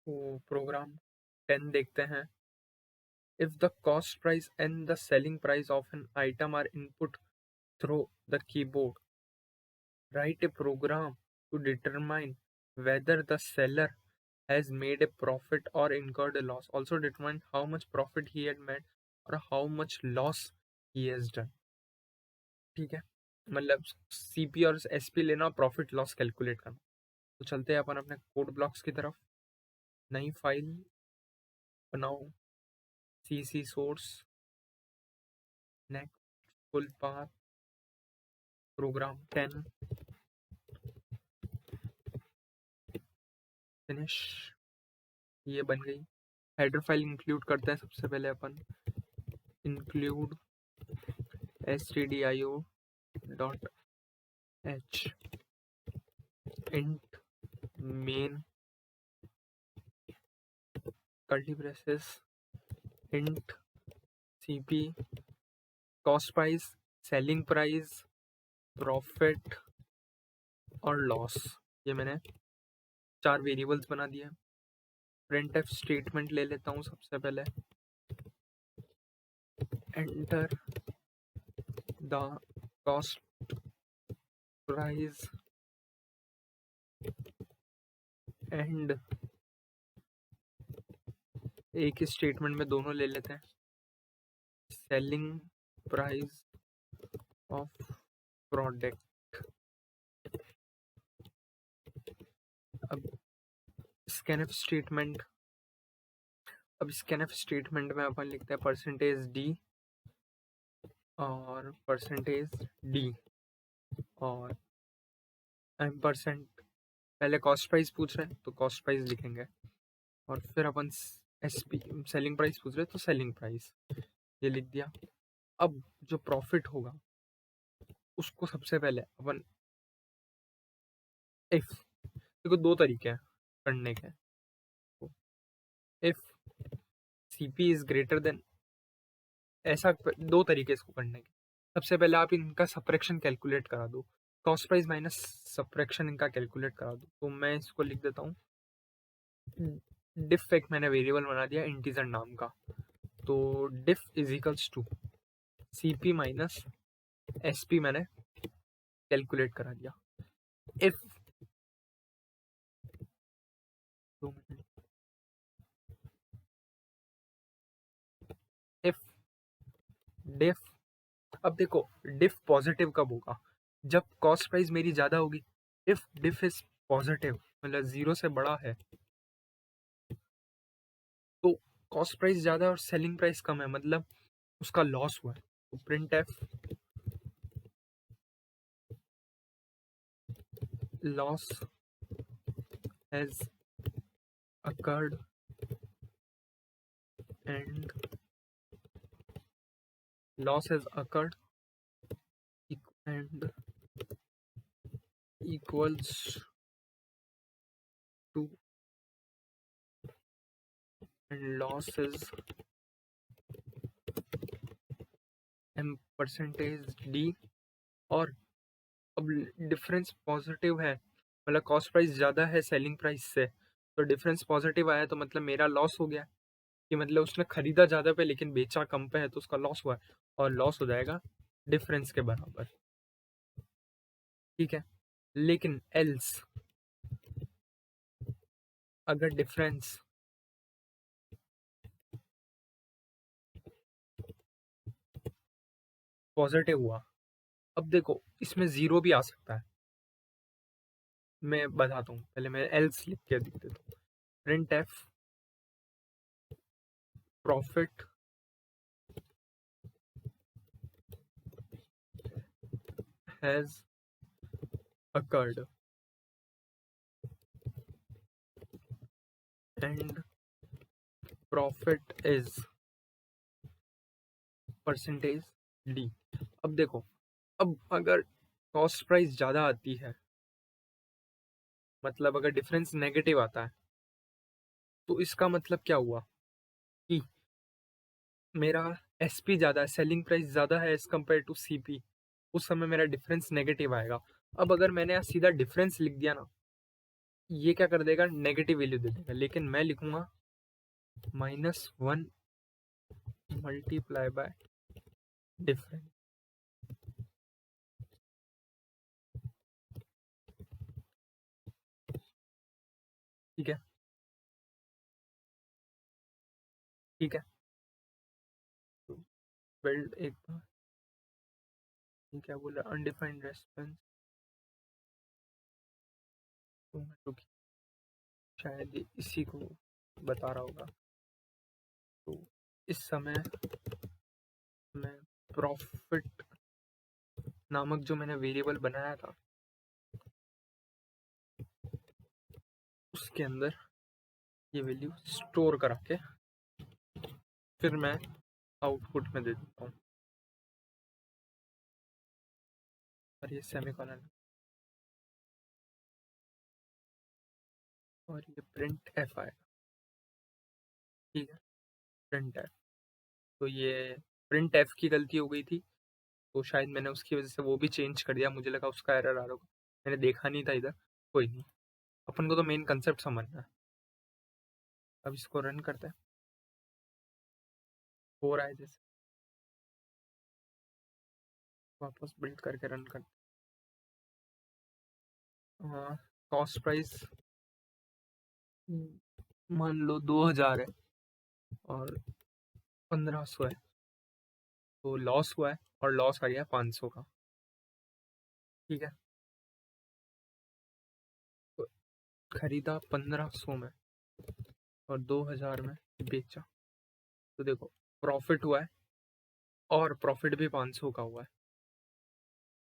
तो प्रोग्राम 10 देखते हैं। If the cost price and the selling price of an item are input through the keyboard, write a program to determine whether the seller has made a profit or incurred a loss. Also determine how much profit he had made or how much loss he has done. ठीक है, मतलब CP और SP लेना, profit loss calculate करना। तो चलते हैं अपन अपने कोड ब्लॉक्स की तरफ। नई फाइल बनाओ, C source, next, full path, program 10, finish. ये बन गई। हेडर फाइल इंक्लूड करते हैं सबसे पहले अपन। Include stdio dot h int main curly braces int CP cost price, selling price, profit और लॉस। ये मैंने 4 वेरिएबल्स बना दिए। प्रिंट एफ स्टेटमेंट ले लेता हूँ सबसे पहले। Enter the cost price and, एक ही स्टेटमेंट में दोनों ले लेते हैं, सेलिंग प्राइस ऑफ प्रोडक्ट। अब स्कैनफ स्टेटमेंट, अब स्कैनफ स्टेटमेंट में अपन लिखते हैं परसेंटेज डी और परसेंटेज डी और %। पहले कॉस्ट प्राइस पूछ रहे हैं तो कॉस्ट प्राइस लिखेंगे, और फिर अपन एसपी सेलिंग प्राइस पूछ रहे हैं तो सेलिंग प्राइस, ये लिख दिया। अब जो प्रॉफिट होगा उसको सबसे पहले अपन, इफ, देखो 2 तरीके हैं करने के। If CP is greater than, ऐसा 2 तरीके इसको करने के। सबसे पहले आप इनका सब्ट्रैक्शन कैलकुलेट करा दो, कॉस्ट प्राइस माइनस सब्ट्रैक्शन इनका कैलकुलेट करा दो। तो मैं इसको लिख देता हूँ, डिफ एक मैंने वेरिएबल बना दिया इंटीजर नाम का। तो diff is equals to CP minus SP मैंने कैलकुलेट करा दिया। इफ इफ डिफ, अब देखो डिफ पॉजिटिव कब होगा, जब कॉस्ट प्राइस मेरी ज्यादा होगी। इफ डिफ इज पॉजिटिव मतलब 0 से बड़ा है, तो कॉस्ट प्राइस ज्यादा है और सेलिंग प्राइस कम है, मतलब उसका लॉस हुआ है। तो print F loss has occurred and loss has occurred and equals to, and loss is m percentage D. और अब डिफरेंस पॉजिटिव है, मतलब कॉस्ट प्राइस ज़्यादा है सेलिंग प्राइस से, तो डिफरेंस पॉजिटिव आया तो मतलब मेरा लॉस हो गया, कि मतलब उसने खरीदा ज़्यादा पे लेकिन बेचा कम पे है, तो उसका लॉस हुआ है, और लॉस हो जाएगा डिफरेंस के बराबर। ठीक है, लेकिन एल्स अगर डिफरेंस पॉजिटिव हुआ, अब देखो इसमें 0 भी आ सकता है, मैं बताता हूँ, पहले मैं एल्स लिख के दिख देता हूँ। Print F profit has occurred and profit is percentage D. अब देखो, अब अगर कॉस्ट प्राइस ज़्यादा आती है, मतलब अगर डिफरेंस नेगेटिव आता है, तो इसका मतलब क्या हुआ कि मेरा एसपी ज़्यादा है, सेलिंग प्राइस ज़्यादा है एज कम्पेयर टू सीपी, उस समय मेरा डिफरेंस नेगेटिव आएगा। अब अगर मैंने यहाँ सीधा डिफरेंस लिख दिया ना, ये क्या कर देगा, नेगेटिव वैल्यू दे देगा, लेकिन मैं लिखूंगा -1 मल्टीप्लाई बाय डिफरेंस। ठीक है, ठीक है। तो बिल्ड एक बार, ये क्या बोल रहा है, अनडिफाइंड रेस्पॉन्स। तो रुकिए, शायद ये इसी को बता रहा होगा। तो इस समय मैं प्रॉफिट नामक जो मैंने वेरिएबल बनाया था उसके अंदर ये वैल्यू स्टोर करा के फिर मैं आउटपुट में दे देता हूँ, और ये सेमीकोलन, और ये प्रिंट एफ आएगा। ठीक है, प्रिंट एफ। तो ये प्रिंट एफ की गलती हो गई थी, तो शायद मैंने उसकी वजह से वो भी चेंज कर दिया, मुझे लगा उसका एरर आ रहा होगा, मैंने देखा नहीं था इधर। कोई नहीं, अपन को तो मेन कंसेप्ट समझना है। अब इसको रन करते हैं, हो रहा है जैसे, वापस बिल्ड करके रन करते हैं। कॉस्ट प्राइस मान लो 2000 है और 1500 है, तो लॉस हुआ है, और लॉस आ गया 500 का। ठीक है, तो खरीदा 1500 में और 2000 में बेचा, तो देखो प्रॉफिट हुआ है, और प्रॉफिट भी 500 का हुआ है।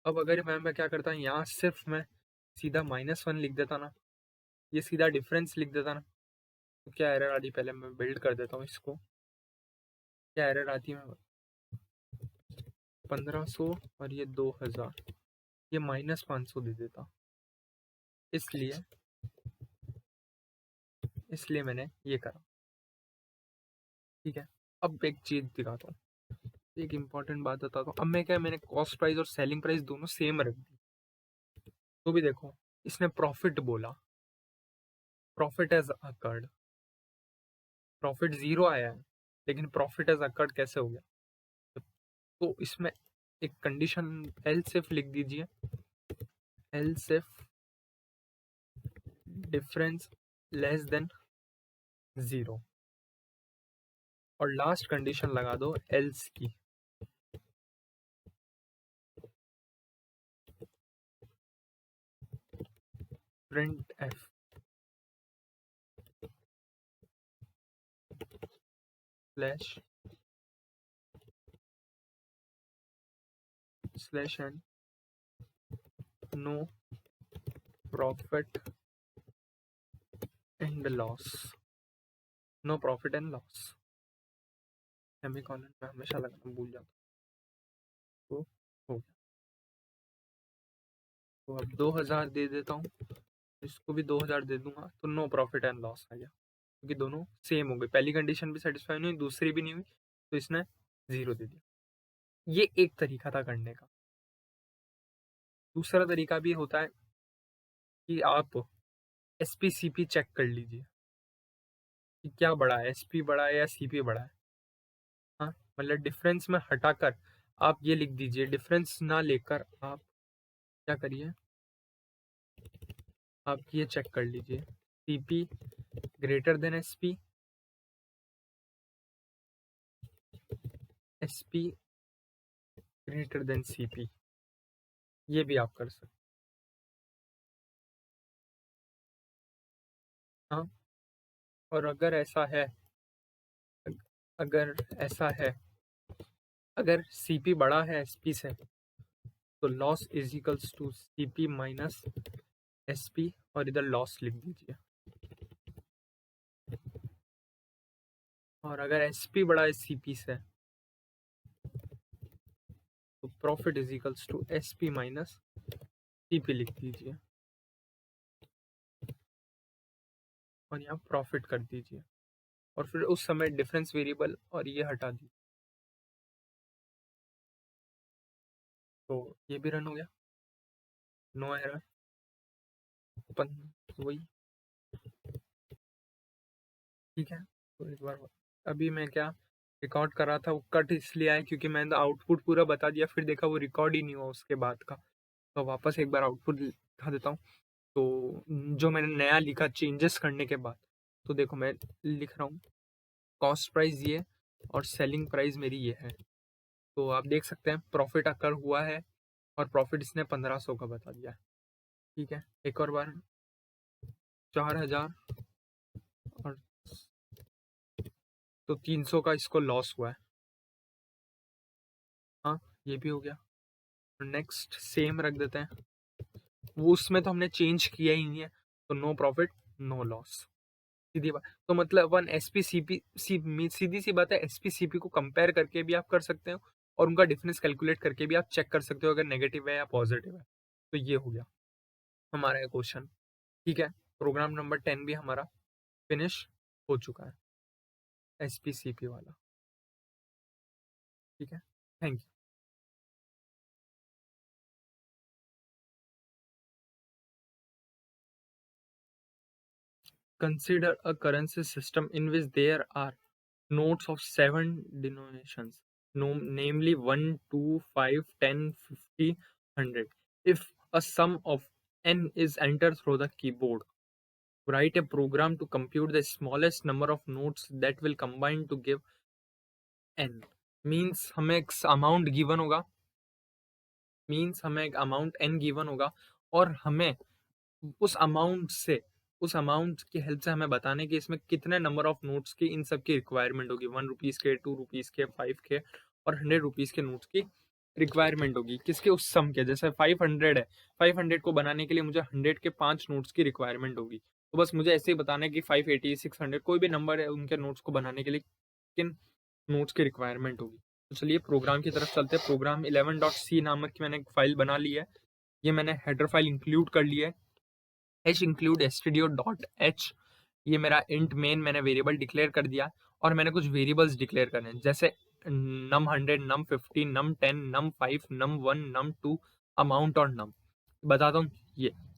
अब अगर मैं क्या करता, यहाँ सिर्फ मैं सीधा -1 लिख देता ना, ये सीधा डिफरेंस लिख देता ना, तो क्या एरर आ रही, पहले मैं बिल्ड कर देता हूँ इसको। क्या एरर आती है, मैं 1500 और ये 2000, ये -500 दे देता, इसलिए इसलिए मैंने ये करा। ठीक है, अब एक चीज दिखाता हूँ, एक इंपॉर्टेंट बात बताता हूँ। अब मैं क्या, मैंने कॉस्ट प्राइस और सेलिंग प्राइस दोनों सेम रख दी, तो भी देखो इसने प्रॉफिट बोला, प्रॉफिट एज अकर्ड, प्रॉफिट 0 आया है, लेकिन प्रॉफिट एज अकर्ड कैसे हो गया। तो इसमें एक कंडीशन एल सिर्फ लिख दीजिए, एल सिर्फ डिफरेंस लेस देन 0, और लास्ट कंडीशन लगा दो एल्स की, print f slash slash n no profit and loss, no profit and loss, semicolon में हमेशा लगाना भूल जाता हूँ। तो हो गया, तो अब 2000 दे देता हूँ, इसको भी 2000 दे दूंगा, तो नो प्रॉफिट एंड लॉस आ गया, क्योंकि दोनों सेम हो गए, पहली कंडीशन भी सेटिस्फाई नहीं हुई, दूसरी भी नहीं हुई, तो इसने 0 दे दिया। ये एक तरीका था करने का। दूसरा तरीका भी होता है कि आप एसपीसीपी चेक कर लीजिए कि क्या बड़ा है, एसपी बड़ा है या सीपी बड़ा है। हाँ, मतलब डिफरेंस में हटाकर आप ये लिख दीजिए, डिफरेंस ना लेकर आप क्या करिए, आप ये चेक कर लीजिए, CP greater than SP, SP greater than CP, ये भी आप कर सकते। हाँ, और अगर ऐसा है, अगर ऐसा है, अगर सीपी बड़ा है एसपी से, तो loss is equals to CP minus SP, और इधर लॉस लिख दीजिए। और अगर एसपी बड़ा है सीपी से, तो profit is equals to SP minus CP लिख दीजिए, और यहाँ प्रॉफिट कर दीजिए, और फिर उस समय डिफरेंस वेरिएबल और ये हटा दीजिए, तो ये भी रन हो गया, नो एरर, वही ठीक है। तो एक बार अभी मैं क्या रिकॉर्ड कर रहा था, वो कट इसलिए आया क्योंकि मैंने आउटपुट पूरा बता दिया, फिर देखा वो रिकॉर्ड ही नहीं हुआ उसके बाद का। तो वापस एक बार आउटपुट दिखा देता हूँ। तो जो मैंने नया लिखा चेंजेस करने के बाद, तो देखो मैं लिख रहा हूँ कॉस्ट प्राइस ये और सेलिंग प्राइस मेरी ये है। तो आप देख सकते हैं प्रॉफिट अकर हुआ है, और प्रॉफिट इसने 1500 का बता दिया है। ठीक है, एक और बार 4000, और तो 300 का इसको लॉस हुआ है। हाँ, ये भी हो गया। नेक्स्ट सेम रख देते हैं, वो उसमें तो हमने चेंज किया ही नहीं है, तो नो प्रॉफिट नो लॉस, सीधी बात। तो मतलब वन एसपीसीपी सीधी सी बात है, एसपीसीपी को कंपेयर करके भी आप कर सकते हो, और उनका डिफरेंस कैलकुलेट करके भी आप चेक कर सकते हो अगर नेगेटिव है या पॉजिटिव है। तो ये हो गया हमारा क्वेश्चन। ठीक है, प्रोग्राम नंबर 10 भी हमारा फिनिश हो चुका है, एसपीसीपी वाला। ठीक है, thank you. Consider a currency system in which there are notes of 7 denominations, namely 1, 2, 5, 10, 50, 100. If a sum of n is entered through the keyboard, write a program to compute the smallest number of notes that will combine to give n. Means हमें एक amount given होगा, n given होगा, और हमें उस amount से, उस amount की हेल्प से हमें बताने की इसमें कितने नंबर ऑफ नोट्स की इन सब की रिक्वायरमेंट होगी। 1 रुपीज के, 2 रुपीज के, 5 के और 100 रुपीज के नोट्स की रिक्वायरमेंट होगी। किसके? उस सम के। जैसे 500 है, 500 को बनाने के लिए मुझे 100 के 5 नोट्स की रिक्वायरमेंट होगी। तो बस मुझे ऐसे ही बताना है कि 580, 600 कोई भी नंबर है, उनके नोट्स को बनाने के लिए किन नोट्स की रिक्वायरमेंट होगी। तो चलिए प्रोग्राम की तरफ चलते हैं। प्रोग्राम 11.c नामक की मैंने एक फाइल बना ली है, ये मैंने हेडर फाइल इंक्लूड कर ली है, h include stdio.h। ये मेरा इंट मेन मैंने वेरिएबल डिक्लेयर कर दिया, और मैंने कुछ वेरिएबल्स डिक्लेयर करने हैं, जैसे num100, num50, num10, num5, num1, num2, amount और num। बताता हूँ,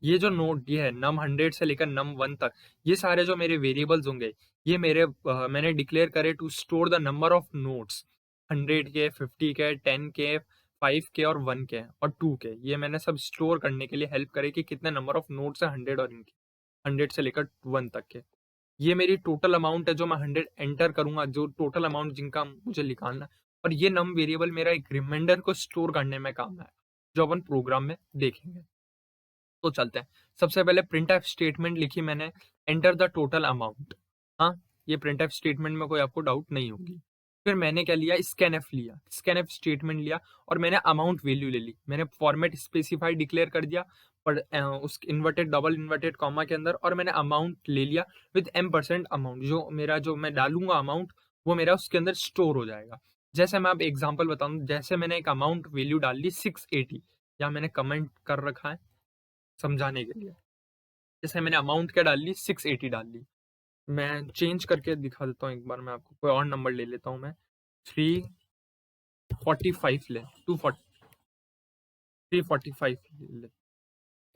ये जो नोट ये है num100 से लेकर num1 तक, ये सारे जो मेरे वेरिएबल्स होंगे, ये मेरे मैंने डिक्लेयर करे to store the number of notes, 100 के, 50 के, 10 के, 5 के और 1 के और 2 के। ये मैंने सब स्टोर करने के लिए हेल्प करे कि कितने नंबर ऑफ नोट्स है 100 और इनके, 100 से लेकर 1 तक के। ये मेरी टोटल अमाउंट है जो मैं 100 एंटर करूंगा, जो टोटल अमाउंट जिनका मुझे निकालना है। और ये नम वेरिएबल मेरा एक रिमाइंडर को स्टोर करने में काम है, जो अपन प्रोग्राम में देखेंगे। तो चलते हैं। सबसे पहले प्रिंट एफ स्टेटमेंट लिखी मैंने, एंटर द टोटल अमाउंट। हाँ, ये प्रिंट एफ स्टेटमेंट में कोई आपको डाउट नहीं होगी। फिर मैंने क्या लिया, स्कैन एफ स्टेटमेंट लिया, और मैंने अमाउंट वैल्यू ले ली। मैंने फॉर्मेट स्पेसिफाई डिक्लेयर कर दिया पर उस इन्वर्टेड डबल इन्वर्टेड कॉमा के अंदर, और मैंने अमाउंट ले लिया विद m% अमाउंट। जो मेरा जो मैं डालूंगा अमाउंट, वो मेरा उसके अंदर स्टोर हो जाएगा। जैसे मैं आप एग्जांपल बताऊं, जैसे मैंने एक अमाउंट वैल्यू डाल ली 680, या मैंने कमेंट कर रखा है समझाने के लिए। जैसे मैंने अमाउंट क्या डाल ली, 680 डाल ली। मैं चेंज करके दिखा देता हूँ एक बार, मैं आपको कोई और नंबर ले लेता हूँ। मैं 345 ले, 345 ले,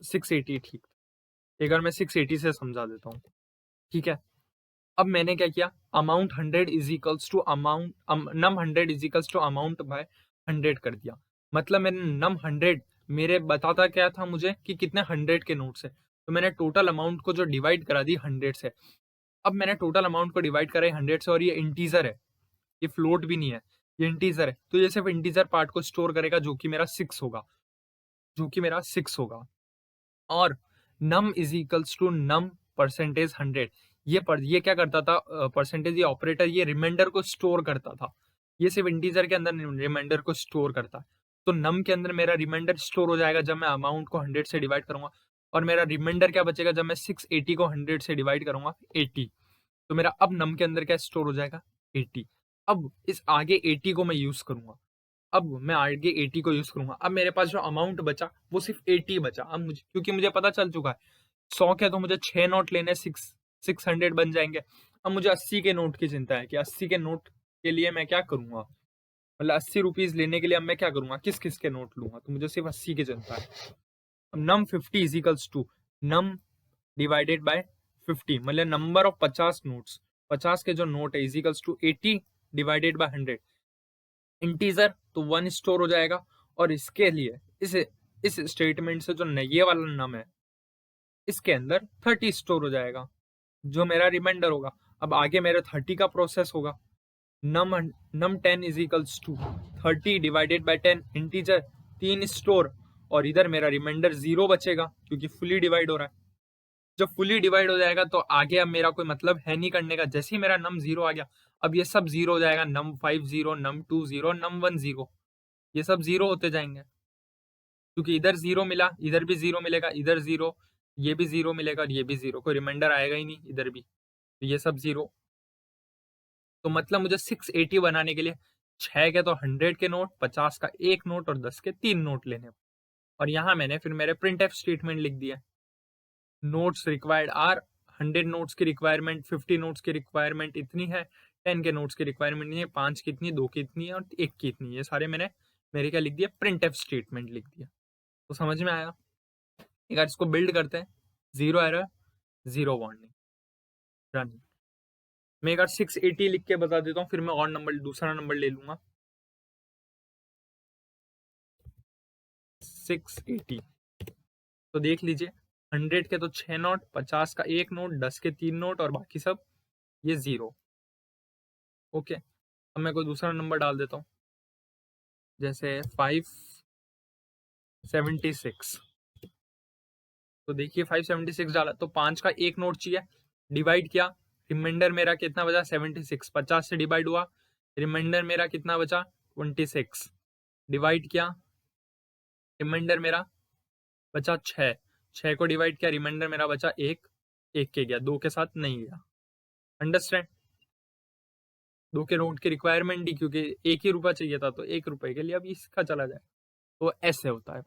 680 ठीक। एक बार मैं 680 से समझा देता हूँ। ठीक है, अब मैंने क्या किया, amount 100 is equals to amount, num 100 is equals to amount by 100 कर दिया। मतलब मैंने नम 100 मेरे बताता क्या था मुझे कि कितने 100 के नोट्स है, तो मैंने टोटल अमाउंट को जो डिवाइड करा दी 100 से। अब मैंने टोटल अमाउंट को डिवाइड करा है 100 से, और ये इंटीजर है, ये फ्लोट भी नहीं है, ये इंटीजर है। तो ये सिर्फ इंटीजर पार्ट को स्टोर करेगा, जो कि मेरा 6 होगा, जो कि मेरा 6 होगा। और num is equals to num percentage 100। ये क्या करता था, परसेंटेज, ये ऑपरेटर ये रिमाइंडर को स्टोर करता था। ये सिर्फ इंटीजर के अंदर रिमाइंडर को स्टोर करता है। तो नम के अंदर मेरा रिमाइंडर स्टोर हो जाएगा जब मैं अमाउंट को 100 से डिवाइड करूंगा, और मेरा रिमाइंडर क्या बचेगा जब मैं 680 को 100 से डिवाइड करूंगा, 80। तो मेरा अब नम के अंदर क्या स्टोर हो जाएगा, 80। अब इस आगे 80 को मैं यूज करूंगा, अब मैं आगे 80 को यूज करूंगा। अब मेरे पास जो अमाउंट बचा वो सिर्फ 80 बचा। अब मुझे, क्योंकि मुझे पता चल चुका है 100 के तो मुझे 6 नोट लेने, 600 बन जाएंगे। अब मुझे 80 के नोट की चिंता है कि 80 के नोट के लिए मैं क्या करूंगा, मतलब 80 रुपीज लेने के लिए अब मैं क्या करूंगा, किस किस के नोट लूंगा। तो मुझे सिर्फ 80 की चिंता है। अब num 50 is equals to num divided by 50, मतलब नंबर ऑफ 50 नोट्स। 50 के जो नोट है equals to 80 divided by 100, integer तो 1 स्टोर हो जाएगा, और इसके लिए इस स्टेटमेंट से जो ये वाला नम है इसके अंदर 30 स्टोर हो जाएगा, जो मेरा रिमाइंडर होगा। अब आगे मेरे 30 का प्रोसेस होगा, num 10 is equals to 30 divided by 10 integer 3 store, और इधर मेरा रिमाइंडर 0 बचेगा क्योंकि फुली डिवाइड हो रहा है। जब फुली डिवाइड हो जाएगा तो आगे अब मेरा कोई मतलब है नहीं करने का। जैसे ही मेरा num 0 आ गया, अब ये सब 0 हो जाएगा, num 5 0, num 2 0, num 1 0, ये सब 0 होते जाएंगे क्योंकि इधर 0 मिला, इधर भी 0 मिलेगा, इधर 0, ये भी 0 मिलेगा और ये भी 0, कोई रिमाइंडर आएगा ही नहीं इधर भी, तो ये सब 0। तो मतलब मुझे 680 बनाने के लिए 6 के तो 100 के नोट, 50 का 1 नोट और 10 के 3 नोट लेने। और यहाँ मैंने फिर मेरे प्रिंट एफ स्टेटमेंट लिख दिया, नोट्स रिक्वायर्ड आर 100 नोट्स की रिक्वायरमेंट, 50 नोट्स की रिक्वायरमेंट इतनी है, 10 के नोट्स की रिक्वायरमेंट नहीं है, 5 की इतनी, 2 की इतनी है और 1 की इतनी, ये सारे मैंने मेरे क्या लिख दिया, प्रिंट एफ स्टेटमेंट लिख दिया। तो समझ में आया? एक बार इसको बिल्ड करते हैं, 0 एरर, 0 वार्निंग, रन। मैं एक बार 680 लिख के बता देता हूँ, फिर मैं और नंबर, दूसरा नंबर ले लूंगा। 680 तो देख लीजिए, 100 के तो 6 नोट, 50 का 1 नोट, 10 के 3 नोट और बाकी सब ये 0। ओके, अब मैं कोई दूसरा नंबर डाल देता हूँ, जैसे 576। तो देखिए 576 डाला तो 5 का 1 नोट चाहिए, डिवाइड किया, रिमाइंडर मेरा कितना बचा, 76, 50 से डिवाइड हुआ, रिमाइंडर मेरा कितना बचा, 26, डिवाइड किया, रिमाइंडर मेरा बचा 6 को डिवाइड किया, रिमाइंडर मेरा बचा 1, 1 के गया, 2 के साथ नहीं गया। अंडरस्टैंड? 2 के नोट की रिक्वायरमेंट ही, क्योंकि 1 ही रुपया चाहिए था तो 1 रुपए के लिए अब इसका चला जाए, तो ऐसे होता है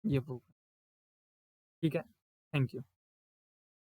ये प्रूफ। ठीक है, थैंक यू।